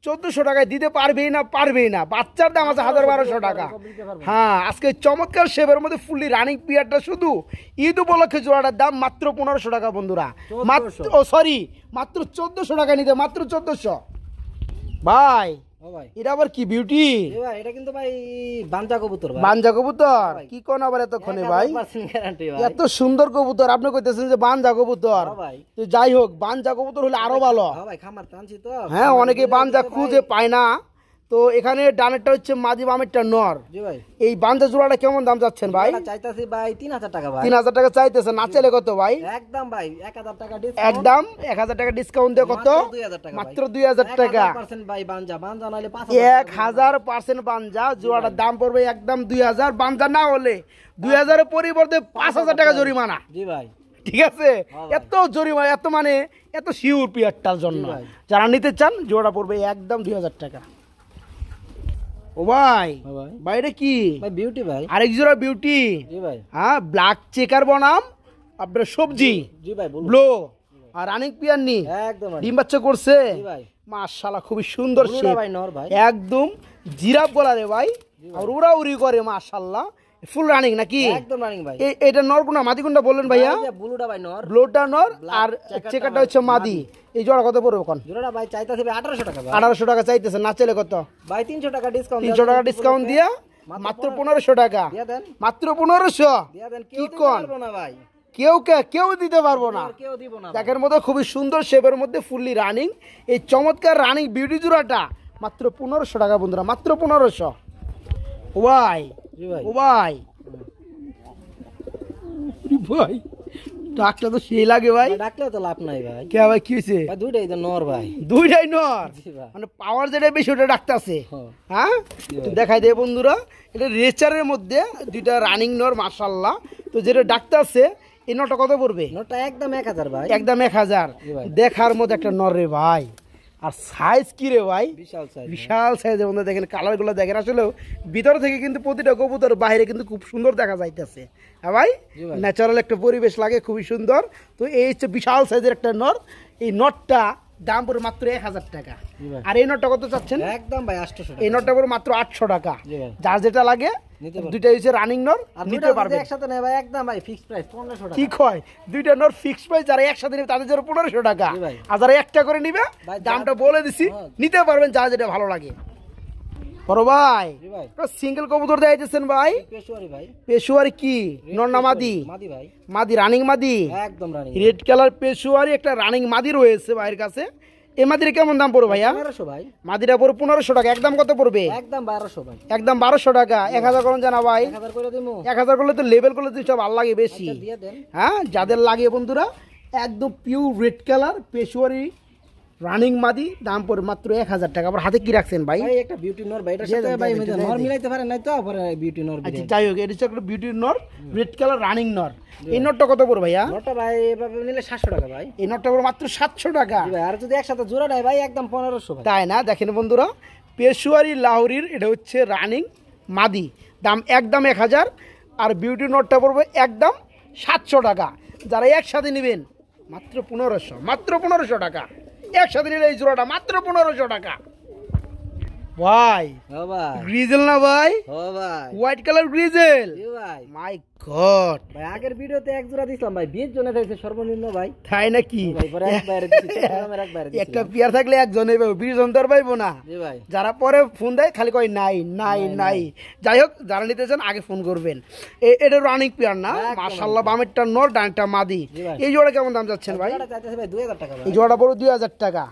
1400 টাকায় দিতে পারবেই না। বাচ্চার দাম আছে 1200 টাকা। হ্যাঁ, আজকে চমৎকার শেপের মধ্যে ফুললি রানিং পিয়ারটা শুধু ঈদ উপলক্ষে জোড়াটার দাম মাত্র 1500 টাকা বন্ধুরা। মাত্র মাত্র 1400 টাকা নিতে, মাত্র 1400 ভাই। এটা আবার কি বিউটি? এটা কিন্তু ভাই বানজা কবুতর ভাই। বানজা কবুতর কি কোন আবার এতক্ষণে ভাই? এত সুন্দর কবুতর আপনি কইতেছেন যে বানজা কবুতর। তো যাই হোক, বানজা কবুতর হলে আরো ভালো। হ্যাঁ, অনেকে বানজা খুঁজে পায় না। তো এখানে ডানেরটা হচ্ছে মাদি, বামেরটা নর। এই বানজা জোড়াটা কেমন দাম যাচ্ছেন ভাই? চাইতাছি ভাই 3000 টাকা ভাই। 3000 টাকা চাইতেছে, না চাইলে কত ভাই? একদম ভাই 1000 টাকা ডিসকাউন্ট। একদম 1000 টাকা ডিসকাউন্ট দিয়ে কত? মাত্র 2000 টাকা। 1000% ভাই বানজা, বানজা নাইলে 1000% বানজা জোড়াটার দাম পড়বে একদম 2000। বানজা না হলে 2000 এর পরিবর্তে 5000 টাকা জরিমানা। জি ভাই। ঠিক আছে, এত জরিমানা, এত মানে এত শিউর পিয়ারটার জন্য যারা নিতে চান জোড়া পড়বে একদম 2000 টাকা। ও ভাই হ্যাঁ ভাই বাইরে কি ভাই বিউটি ভাই আরেক জোড়া বিউটি জি ভাই হ্যাঁ ব্ল্যাক চেকার বনাম আপনার সবজি জি ভাই বলুন ব্লো আর রানিং পিয়ার নি একদম ডিম বাচ্চা করছে জি ভাই মাশাআল্লাহ খুবই সুন্দর ব্লুটা শেপ ভাই নর ভাই একদম জিরাফ গলা রে ভাই আর উড়া উড়ি করে মাশাআল্লাহ ফুল রানিং নাকি একদম রানিং ভাই এটা নর কোনটা মাদি কোনটা বললেন ভাইয়া এই যে ব্লুটা ভাই নর ব্লোটা নর আর চেকারটা হচ্ছে মাদি এই জোড়া কত পড়বে কোন জোড়াটা ভাই চাইতাছে ভাই 1800 টাকা ভাই 1800 টাকা চাইতেছে না চলে কত ভাই 300 টাকা ডিসকাউন্ট 300 টাকা ডিসকাউন্ট দিয়া মাত্র 1500 টাকা দিয়া দেন মাত্র 1500 দিয়া দেন কি কেউ দিতে কোন পারবো না ভাই কেউ দিতে পারবো না আর কেউ দিব না দেখার মতো খুবই সুন্দর শেপের মধ্যে ফুললি রানিং এই চমৎকার রানিং বিউটি জোড়াটা মাত্র 1500 টাকা বন্ধুরা মাত্র 1500 ও ভাই জি ভাই ও ভাই ভাই ডাকটা তো সেই লাগে ভাই ভাই ডাকলেও তো লাভ নাই ভাই কে ভাই কি হয়েছে ভাই দুইটাই তো নর ভাই দুইটাই নর জি ভাই মানে পাওয়ার যেটা বেশি ওটা ডাকতেছে হ্যাঁ হ্যাঁ তো দেখাই দেয় বন্ধুরা এটা রেচারের মধ্যে দুইটা রানিং নর মাশাআল্লাহ তো যেটা ডাকতেছে এই নটা কত পড়বে নরটা একদম 1000 ভাই একদম 1000 জি ভাই। দেখার মতো একটা নর রে ভাই আর সাইজ কি রে ভাই বিশাল সাইজ বিশাল সাইজের মধ্যে দেখেন কালারগুলো দেখেন আসলে ভিতর থেকে কিন্তু প্রতিটা কবুতর বাইরে কিন্তু খুব সুন্দর দেখা যাইতেছে হ্যাঁ ভাই জি ভাই। ন্যাচারাল একটা পরিবেশ লাগে খুবই সুন্দর তো এই হচ্ছে বিশাল সাইজের একটা নর এই নটটা দাম পড়ে মাত্র 1000 টাকা জি ভাই। আর এই নটটা কত চাচ্ছেন একদম ভাই 800 টাকা এই নটটা পড়ে মাত্র 800 টাকা জি ভাই যার যেটা লাগে নিতে পারবেন। দুইটা হচ্ছে রানিং নর আর নিতে দুটো পারবেন একসাথে নেই ভাই একদম ভাই ফিক্সড প্রাইস 1500 টাকা কি কয় দুইটা নর ফিক্স প্রাইস যারা একসাথে নেবে তাদের জন্য 1500 টাকা জি ভাই। আর যারা একটা করে নিবে ভাই, দামটা বলে দিছি হ্যাঁ। নিতে পারবেন যা যেটা ভালো লাগে বড় ভাই জি ভাই সিঙ্গেল কবুতর দেখাইতেছেন ভাই পেশোয়ারি ভাই পেশুয়ারি কি নর না মাদি মাদি ভাই মাদি রানিং মাদি একদম রানিং রেড কালার পেশুয়ারি একটা রানিং মাদি রয়েছে ভাইয়ের কাছে এই মাদির কেমন দাম পড়বে ভাইয়া 1500 ভাই মাদিরা পড়বে 1500 টাকা একদম কত পড়বে একদম 1200 ভাই একদম 1200 টাকা 1000 করুন জানা ভাই 1000 করে দিমু 1000 করলে তো লেভেল করলে তো সব ভালো লাগে বেশি আচ্ছা দিয়ে দেন হ্যাঁ যাদের লাগে বন্ধুরা একদম পিওর রেড কালার পেশুয়ারি রানিং মাদি দাম পড়ে মাত্র 1000 টাকা আবার হাতে কি রাখছেন ভাই ভাই একটা বিউটি নর ভাই এটার দিয়ে সাথে দেন, ভাই দিয়ে দেন, নর দিয়ে মিলাইতে পারেন নাই তো পরে বিউটি নর আচ্ছা বিলাই যাই হোক এটা হচ্ছে একটা বিউটির নর রেড কালার রানিং নর এই নটটা কত পড়বে ভাইয়া নরটা ভাই এভাবে নিলে 700 টাকা ভাই এই নটটা পড়বে মাত্র 700 টাকা জি ভাই আর যদি একসাথে জোড়া নেয় ভাই একদম 1500 ভাই তাই না দেখেন বন্ধুরা পেশুয়ারি লাহোরির এটা হচ্ছে রানিং মাদি দাম একদম 1000 আর বিউটি নটটা পড়বে একদম 700 টাকা যারা একসাথে নেবেন মাত্র 1500 টাকা একসাথে নিলে এই জোড়াটা মাত্র 1500 টাকা ভাই ও ভাই গ্রিজেল না ভাই ও ভাই হোয়াইট কালার গ্রিজেল জি ভাই মাই গড ভাই আগের ভিডিওতে এক জোড়া দিছিলাম ভাই 20 জনে থাকছে সর্বনিম্ন ভাই তাই নাকি ভাই পরে একবারে দিছি চট্টগ্রামের একবারে দিছি একটা পেয়ার থাকলে একজনে পাবো 20 জন তো আর পাইবো না জি ভাই যারা পরে ফোন দেয় খালি কয় নাই নাই নাই যাই হোক যারা নিতে চান আগে ফোন করবেন এটা রানিং পেয়ার না একদম মাশাআল্লাহ বামেরটা নর ডানটা মাদি জি ভাই। এই জোড়া কেমন দাম যাচ্ছেন ভাই জোড়াটা চাইতেছে ভাই 2000 টাকা ভাই এই জোড়াটা পড়ো 2000 টাকা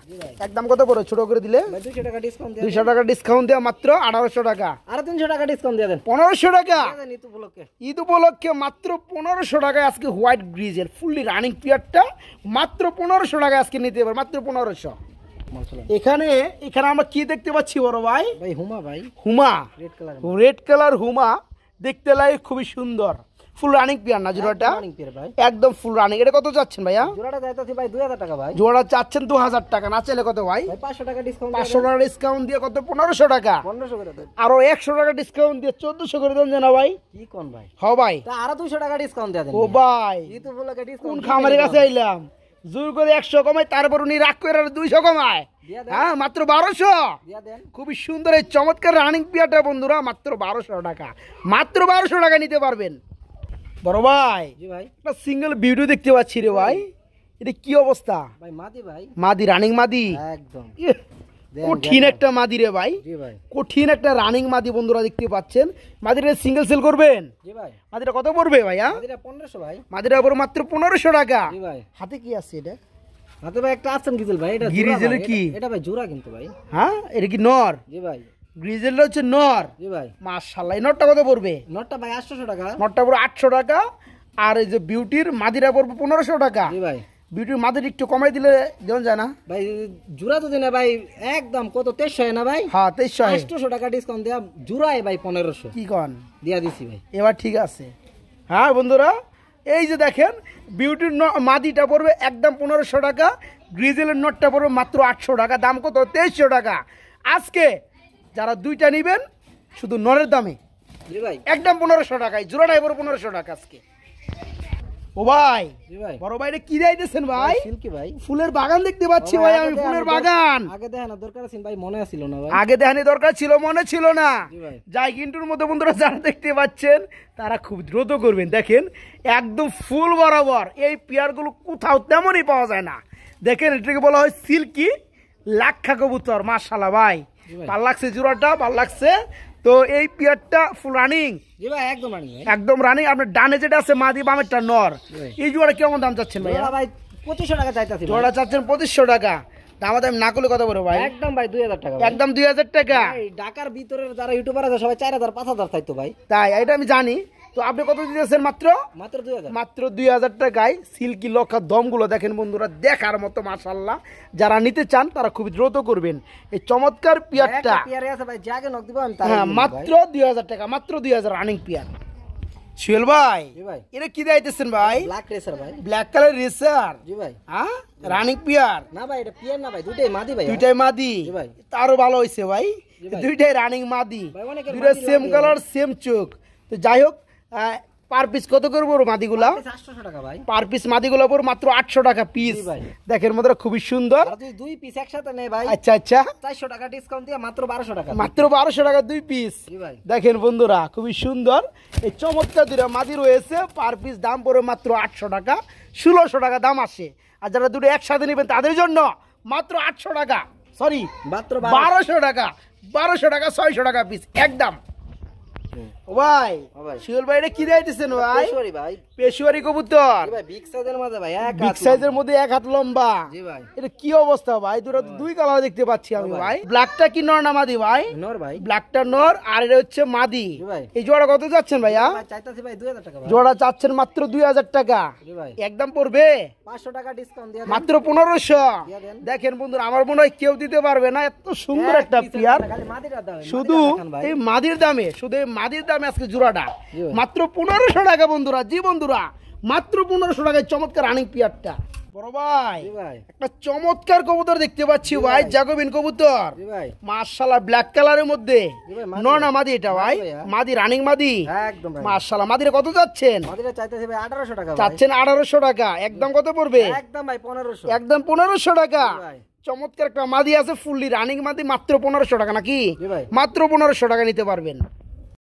একদম কত পড়ো ছোট করে দিলে ভাই 200 টাকা ডিসকাউন্ট দিয়ে 200 টাকা ডিসকাউন্ট দেওয়া মাত্র 1800 টাকা আর 300 টাকা ডিসকাউন্ট দিয়ে দেন 1500 টাকা দিয়ে দেন ইতু উপলক্ষে ঈদ উপলক্ষে মাত্র 1500 টাকায় আজকে হোয়াইট গ্রিজের ফুললি রানিং পেয়ারটা মাত্র 1500 টাকায় আজকে নিতে পারবে মাত্র 1500 এখানে আমরা কি দেখতে পাচ্ছি বড় ভাই ভাই হুমা ভাই হুমা রেড কালার রেড কালার হুমা দেখতে লাগে খুবই সুন্দর ফুল রানিং পেয়ার না জোড়াটা রানিং পেয়ার ভাই একদম ফুল রানিং এটা কত চাচ্ছেন ভাইয়া জোড়াটা চাইতেছে ভাই 2000 টাকা ভাই জোড়া চাচ্ছেন 2000 টাকা না চাইলে কত ভাই ভাই 500 টাকা ডিসকাউন্ট 500 টাকা ডিসকাউন্ট দিয়ে কত 1500 টাকা 1500 করে দেন আরো 100 টাকা ডিসকাউন্ট দিয়ে 1400 করে দেন জানা ভাই কি কোন ভাই হ ভাই তা আর 200 টাকা ডিসকাউন্ট দিয়ে দেন ও ভাই ইতু উপলক্ষে কোন ডিসকাউন্ট খামারের কাছে আইলাম জোর করে 100 কমায় তারপর উনি রাগ করে আর 200 কমায় দিয়া দেন হ্যাঁ মাত্র 1200 দিয়া দেন খুবই সুন্দর এই চমৎকার রানিং পিয়াটা বন্ধুরা মাত্র 1200 টাকা মাত্র 1200 টাকা নিতে পারবেন বড় ভাই জি ভাই একটা সিঙ্গেল ভিডিও দেখতে পাচ্ছি রে ভাই এটা কি অবস্থা ভাই মাদি ভাই মাদি রানিং মাদি একদম ইহ, কঠিন একটা মাদি রে ভাই জি ভাই কঠিন একটা রানিং মাদি বন্ধুরা দেখতে পাচ্ছেন মাদিটা সিঙ্গেল সেল করবেন জি ভাই মাদিটা কত পড়বে ভাইয়া মাদিটা 1500 ভাই মাদিটা উপর মাত্র 1500 টাকা জি ভাই হাতে কি আছে এটা হাতে ভাই একটা আছেন গিজেল ভাই এটা গিরিজেল জোড়া ভাই, কি? এটা ভাই জোড়া কিন্তু ভাই হ্যাঁ এটা কি নর জি ভাই গ্রিজেলটা হচ্ছে নর জি ভাই মাশাআল্লাহ এই নরটা কত পড়বে নটটা ভাই 800 টাকা নটটা পড়বে 800 টাকা আর এই যে বিউটির মাদিরা পড়বে 1500 টাকা জি ভাই বিউটির মাদির একটু কমাই দিলে দেন যায় না ভাই জোড়া তো দিনে ভাই একদম কত 2300 না ভাই হ্যাঁ 2300 800 টাকা ডিসকাউন্ট দেয়া জোড়ায় ভাই 1500 কি কন দিয়া দিছি ভাই এবার ঠিক আছে হ্যাঁ বন্ধুরা এই যে দেখেন বিউটির মাদিটা পড়বে একদম 1500 টাকা গ্রিজেলের নটটা পড়বে মাত্র 800 টাকা দাম কত 2300 টাকা আজকে যারা দুইটা নেবেন শুধু নরের দামে জি ভাই একদম 1500 টাকায়, জোড়া নাই বড় 1500 টাকা আজকে। ও ভাই জি ভাই বড় ভাই এটা কি দিতেছেন ভাই? সিল্কি ভাই, ফুলের বাগান দেখতে পাচ্ছি ভাই আমি, ফুলের বাগান। আগে দেখেন দরকার আছে ভাই, মনে ছিল না ভাই, আগে দেখানি দরকার ছিল, মনে ছিল না। জি ভাই যাই কিন্টুর মধ্যে বন্ধুরা যারা দেখতে পাচ্ছেন তারা খুব দ্রুত করবেন। দেখেন একদম ফুল বরাবর এই পেয়ারগুলো কোথাও তেমনই পাওয়া যায় না। দেখেন এটাকে বলা হয় সিল্কি লাক্ষা কবুতর। মাশাআল্লাহ ভাই ভাল লাগছে, জোড়াটা ভাল লাগছে। তো এই পেয়ারটা ফুল রানিং? জি ভাই একদম রানিং ভাই, একদম রানিং। আপনার ডানে যেটা আছে মাদি, বামেরটা নর। এই জোড়া কেমন দাম চাচ্ছেন ভাই? ভাই 2500 টাকা চাইতাছি। জোড়া চাচ্ছেন 2500 টাকা, দামাদামি না করলে কত বড় ভাই? একদম ভাই 2000 টাকা, একদম 2000 টাকা। ঢাকার ভিতরের যারা ইউটিউবার আছে সবাই 4000 5000 চাইতো ভাই। তাই এটা আমি জানি। তো আপনি কত দিতেছেন? মাত্র মাত্র 2000, মাত্র 2000 টাকায় সিল্কি লক্ষা দমগুলো দেখেন বন্ধুরা, দেখার মতো মাশাআল্লাহ। যারা নিতে চান তারা খুবই দ্রুত করবেন এই চমৎকার পিয়ারটা। পিয়ারে আছে ভাই, যাকে নক দিব আমি তাই। হ্যাঁ মাত্র 2000 টাকা, মাত্র 2000 রানিং পিয়ার। সুহেল ভাই জি ভাই এটা কি দিতেছেন ভাই? ব্ল্যাক রেসার ভাই, ব্ল্যাক কালার রেসার। জি ভাই হ্যাঁ রানিং পিয়ার না ভাই, এটা পিয়ার না ভাই, দুইটাই মাদি ভাই। দুইটাই মাদি? জি ভাই তারও ভালো হয়েছে ভাই, জি ভাই। দুইটাই রানিং মাদি, ভাই অনেকের দুইটা মাদি সেম লাগে। কালার সেম চোখ। তো যাই হোক পার পিস কত করবো মাদিগুলা? 800 টাকা ভাই পার পিস মাদিগুলো পর মাত্র 800 টাকা পিস। জি ভাই। দেখেন মধ্যে খুবই সুন্দর। আর তুই দুই পিস একসাথে নে ভাই, আচ্ছা আচ্ছা 400 টাকা ডিসকাউন্ট দিয়ে মাত্র 1200 টাকা। মাত্র 1200 টাকা 2 পিস। জি ভাই দেখেন বন্ধুরা খুবই সুন্দর এই চমৎকার দুটো মাদি রয়েছে। পার পিস দাম পড়ে মাত্র 800 টাকা, 1600 টাকা দাম আসে। আর যারা দুটো একসাথে নেবেন তাদের জন্য মাত্র 800 টাকা, সরি মাত্র 1200 টাকা, 1200 টাকা 600 টাকা পিস একদম। ও ভাই ও ভাই শিউল ভাই এটা কি দিতেছেন ভাই? পেশোয়ারি ভাই, পেশোয়ারি কবুতর জি ভাই বিগ সাইজের মধ্যে ভাই, এক বিগ সাইজের মধ্যে 1 হাত লম্বা। জি ভাই এটা কি অবস্থা ভাই? দুটো দুই কালার দেখতে পাচ্ছি আমি ভাই। ব্ল্যাকটা কি নর না মাদি ভাই? নর ভাই, ব্ল্যাকটা নর আর এটা হচ্ছে মাদি। জি ভাই এই জোড়া কত যাচ্ছেন ভাইয়া? ভাই চাইতাছি ভাই 2000 টাকা ভাই। জোড়া চাচ্ছেন মাত্র 2000 টাকা, জি ভাই একদম পড়বে 500 টাকা ডিসকাউন্ট দিয়ে মাত্র 1500। দিয়ে দেন। দেখেন বন্ধুরা আমার মনে হয় কেউ দিতে পারবে না এত সুন্দর একটা পেয়ার। খালি মাদিটা দাও, শুধু মাদিটা দেখান ভাই। এই মাদির দামে, শুধু এই মাদির দামে আজকে জোড়াটা জি ভাই। মাত্র 1500 টাকা বন্ধুরা। জি বন্ধুরা মাত্র 1500 টাকায় চমৎকার রানিং পিয়ারটা। বড় ভাই জি ভাই একটা চমৎকার কবুতর দেখতে পাচ্ছি ভাই, জাগোবিন কবুতর। জি ভাই মাশাআল্লাহ ব্ল্যাক কালারের মধ্যে। জি ভাই, মাদি নর না মাদি এটা ভাই? মাদি ভাইয়া। মাদি রানিং মাদি। একদম ভাই মাশাআল্লাহ মাদিরে কত যাচ্ছেন? মাদিটা চাইতাছি ভাই 1800 টাকা ভাই। চাচ্ছেন 1800 টাকা, একদম কত পড়বে? একদম ভাই 1500। একদম 1500 টাকা। জি ভাই চমৎকার একটা মাদি আছে ফুললি রানিং মাদি, মাত্র 1500 টাকা নাকি? জি ভাই মাত্র 1500 টাকা নিতে পারবেন।